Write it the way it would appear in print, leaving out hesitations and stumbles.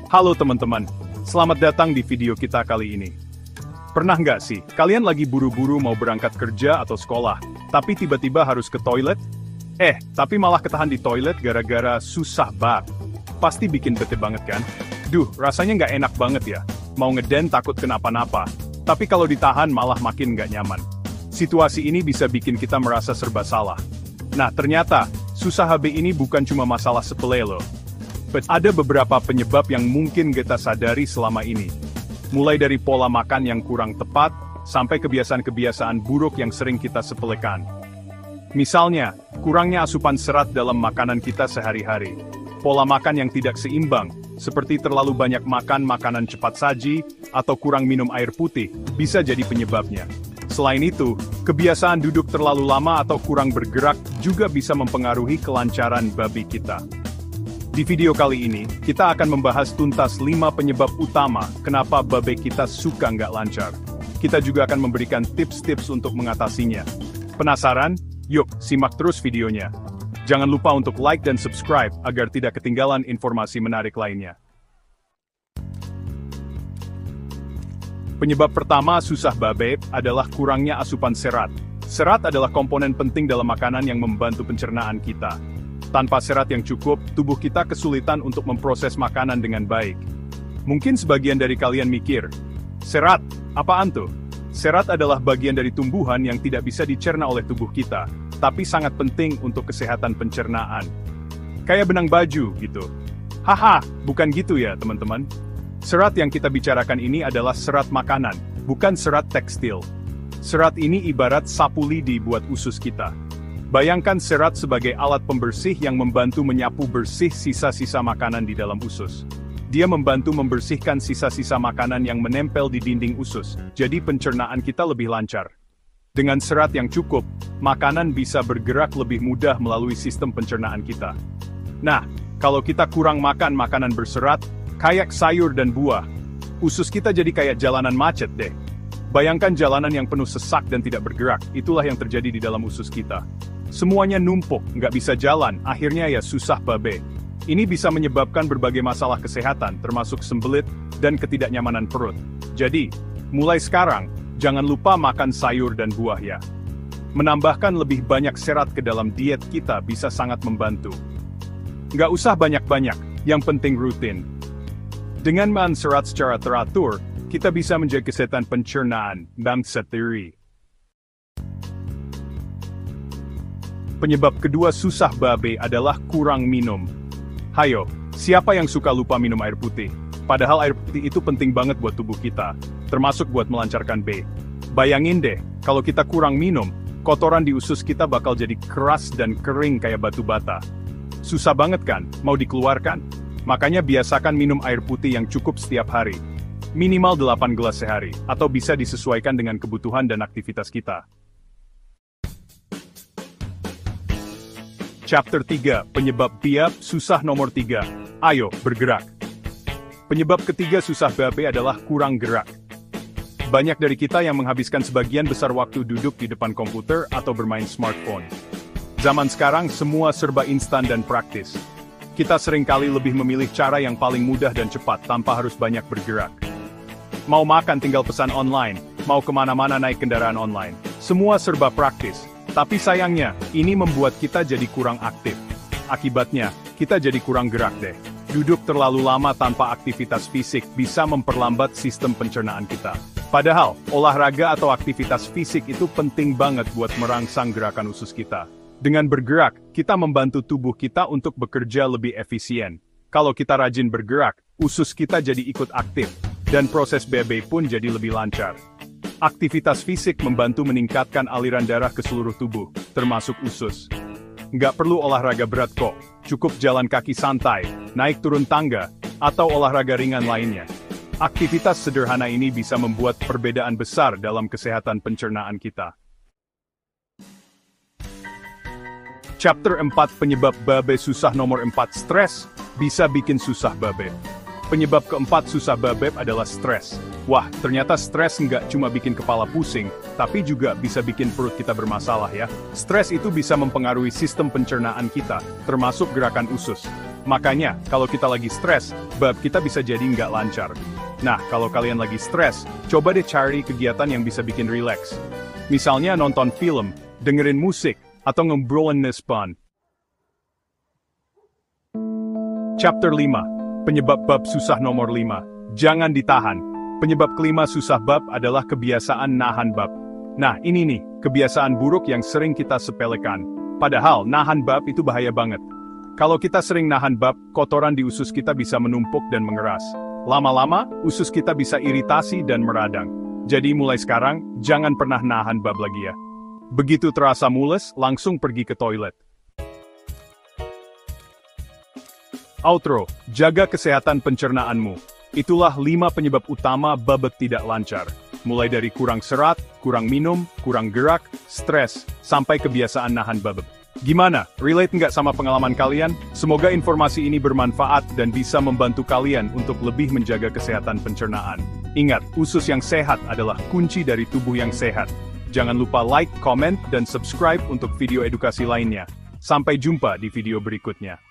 Halo teman-teman, selamat datang di video kita kali ini. Pernah nggak sih, kalian lagi buru-buru mau berangkat kerja atau sekolah, tapi tiba-tiba harus ke toilet? Tapi malah ketahan di toilet gara-gara susah banget. Pasti bikin bete banget kan? Duh, rasanya nggak enak banget ya. Mau ngeden takut kenapa-napa. Tapi kalau ditahan malah makin nggak nyaman. Situasi ini bisa bikin kita merasa serba salah. Nah, ternyata, susah HB ini bukan cuma masalah sepele loh. Ada beberapa penyebab yang mungkin kita sadari selama ini. Mulai dari pola makan yang kurang tepat, sampai kebiasaan-kebiasaan buruk yang sering kita sepelekan. Misalnya, kurangnya asupan serat dalam makanan kita sehari-hari. Pola makan yang tidak seimbang, seperti terlalu banyak makan makanan cepat saji, atau kurang minum air putih, bisa jadi penyebabnya. Selain itu, kebiasaan duduk terlalu lama atau kurang bergerak juga bisa mempengaruhi kelancaran babi kita. Di video kali ini, kita akan membahas tuntas 5 penyebab utama kenapa babi kita suka nggak lancar. Kita juga akan memberikan tips-tips untuk mengatasinya. Penasaran? Yuk, simak terus videonya. Jangan lupa untuk like dan subscribe agar tidak ketinggalan informasi menarik lainnya. Penyebab pertama susah babe adalah kurangnya asupan serat. Serat adalah komponen penting dalam makanan yang membantu pencernaan kita. Tanpa serat yang cukup, tubuh kita kesulitan untuk memproses makanan dengan baik. Mungkin sebagian dari kalian mikir, serat, apaan tuh? Serat adalah bagian dari tumbuhan yang tidak bisa dicerna oleh tubuh kita, tapi sangat penting untuk kesehatan pencernaan. Kayak benang baju, gitu. Haha, bukan gitu ya, teman-teman. Serat yang kita bicarakan ini adalah serat makanan, bukan serat tekstil. Serat ini ibarat sapu lidi buat usus kita. Bayangkan serat sebagai alat pembersih yang membantu menyapu bersih sisa-sisa makanan di dalam usus. Dia membantu membersihkan sisa-sisa makanan yang menempel di dinding usus, jadi pencernaan kita lebih lancar. Dengan serat yang cukup, makanan bisa bergerak lebih mudah melalui sistem pencernaan kita. Nah, kalau kita kurang makan makanan berserat, kayak sayur dan buah, usus kita jadi kayak jalanan macet deh. Bayangkan jalanan yang penuh sesak dan tidak bergerak, itulah yang terjadi di dalam usus kita. Semuanya numpuk, nggak bisa jalan, akhirnya ya susah babe. Ini bisa menyebabkan berbagai masalah kesehatan, termasuk sembelit dan ketidaknyamanan perut. Jadi, mulai sekarang, jangan lupa makan sayur dan buah ya. Menambahkan lebih banyak serat ke dalam diet kita bisa sangat membantu. Nggak usah banyak-banyak, yang penting rutin. Dengan makan serat secara teratur, kita bisa menjaga kesehatan pencernaan, bangsa teori. Penyebab kedua susah babe adalah kurang minum. Hayo, siapa yang suka lupa minum air putih? Padahal air putih itu penting banget buat tubuh kita, termasuk buat melancarkan B. Bayangin deh, kalau kita kurang minum, kotoran di usus kita bakal jadi keras dan kering kayak batu bata. Susah banget kan, mau dikeluarkan? Makanya biasakan minum air putih yang cukup setiap hari. Minimal 8 gelas sehari, atau bisa disesuaikan dengan kebutuhan dan aktivitas kita. Chapter 3, Penyebab biap susah nomor 3. Ayo, bergerak. Penyebab ketiga susah babe adalah kurang gerak. Banyak dari kita yang menghabiskan sebagian besar waktu duduk di depan komputer atau bermain smartphone. Zaman sekarang semua serba instan dan praktis. Kita seringkali lebih memilih cara yang paling mudah dan cepat tanpa harus banyak bergerak. Mau makan tinggal pesan online, mau kemana-mana naik kendaraan online. Semua serba praktis, tapi sayangnya, ini membuat kita jadi kurang aktif. Akibatnya, kita jadi kurang gerak deh. Duduk terlalu lama tanpa aktivitas fisik bisa memperlambat sistem pencernaan kita. Padahal, olahraga atau aktivitas fisik itu penting banget buat merangsang gerakan usus kita. Dengan bergerak, kita membantu tubuh kita untuk bekerja lebih efisien. Kalau kita rajin bergerak, usus kita jadi ikut aktif, dan proses BAB pun jadi lebih lancar. Aktivitas fisik membantu meningkatkan aliran darah ke seluruh tubuh, termasuk usus. Nggak perlu olahraga berat kok, cukup jalan kaki santai, naik turun tangga, atau olahraga ringan lainnya. Aktivitas sederhana ini bisa membuat perbedaan besar dalam kesehatan pencernaan kita. Chapter 4, Penyebab babe susah nomor 4. Stres bisa bikin susah babe. Penyebab keempat susah babe adalah stres. Wah, ternyata stres nggak cuma bikin kepala pusing, tapi juga bisa bikin perut kita bermasalah ya. Stres itu bisa mempengaruhi sistem pencernaan kita, termasuk gerakan usus. Makanya, kalau kita lagi stres, bab kita bisa jadi nggak lancar. Nah, kalau kalian lagi stres, coba deh cari kegiatan yang bisa bikin rileks. Misalnya nonton film, dengerin musik, atau ngobrolin nespan. Chapter 5. Penyebab bab susah nomor 5. Jangan ditahan. Penyebab kelima susah bab adalah kebiasaan nahan bab. Nah, ini nih, kebiasaan buruk yang sering kita sepelekan. Padahal, nahan bab itu bahaya banget. Kalau kita sering nahan bab, kotoran di usus kita bisa menumpuk dan mengeras. Lama-lama, usus kita bisa iritasi dan meradang. Jadi mulai sekarang, jangan pernah nahan bab lagi ya. Begitu terasa mules, langsung pergi ke toilet. Outro, jaga kesehatan pencernaanmu. Itulah 5 penyebab utama babet tidak lancar. Mulai dari kurang serat, kurang minum, kurang gerak, stres, sampai kebiasaan nahan babet. Gimana? Relate nggak sama pengalaman kalian? Semoga informasi ini bermanfaat dan bisa membantu kalian untuk lebih menjaga kesehatan pencernaan. Ingat, usus yang sehat adalah kunci dari tubuh yang sehat. Jangan lupa like, comment, dan subscribe untuk video edukasi lainnya. Sampai jumpa di video berikutnya.